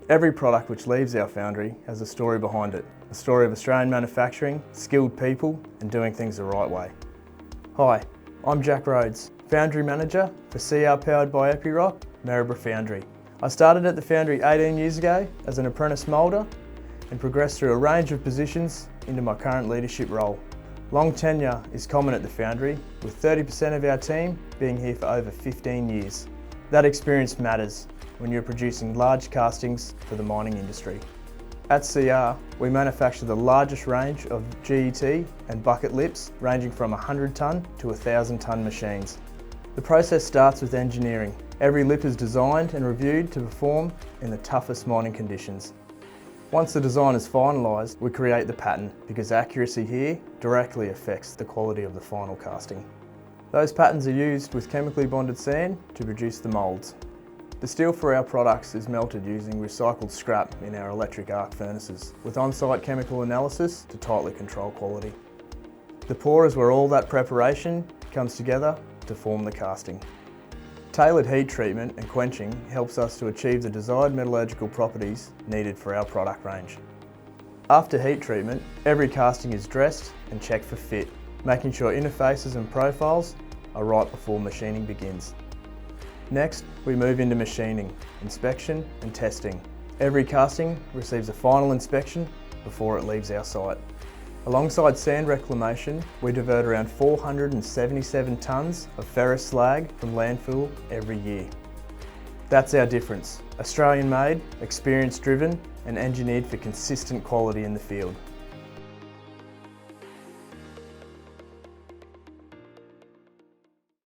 Every product which leaves our foundry has a story behind it. A story of Australian manufacturing, skilled people and doing things the right way. Hi, I'm Jack Rhodes, Foundry Manager for CR Powered by Epiroc, Maryborough Foundry. I started at the foundry 18 years ago as an apprentice moulder and progressed through a range of positions into my current leadership role. Long tenure is common at the foundry, with 30% of our team being here for over 15 years. That experience matters when you're producing large castings for the mining industry. At CR, we manufacture the largest range of GET and bucket lips, ranging from 100 tonne to 1,000 tonne machines. The process starts with engineering. Every lip is designed and reviewed to perform in the toughest mining conditions. Once the design is finalised, we create the pattern, because accuracy here directly affects the quality of the final casting. Those patterns are used with chemically bonded sand to produce the moulds. The steel for our products is melted using recycled scrap in our electric arc furnaces, with on-site chemical analysis to tightly control quality. The pour is where all that preparation comes together to form the casting. Tailored heat treatment and quenching helps us to achieve the desired metallurgical properties needed for our product range. After heat treatment, every casting is dressed and checked for fit, making sure interfaces and profiles are right before machining begins. Next, we move into machining, inspection and testing. Every casting receives a final inspection before it leaves our site. Alongside sand reclamation, we divert around 477 tonnes of ferrous slag from landfill every year. That's our difference. Australian made, experience driven and engineered for consistent quality in the field.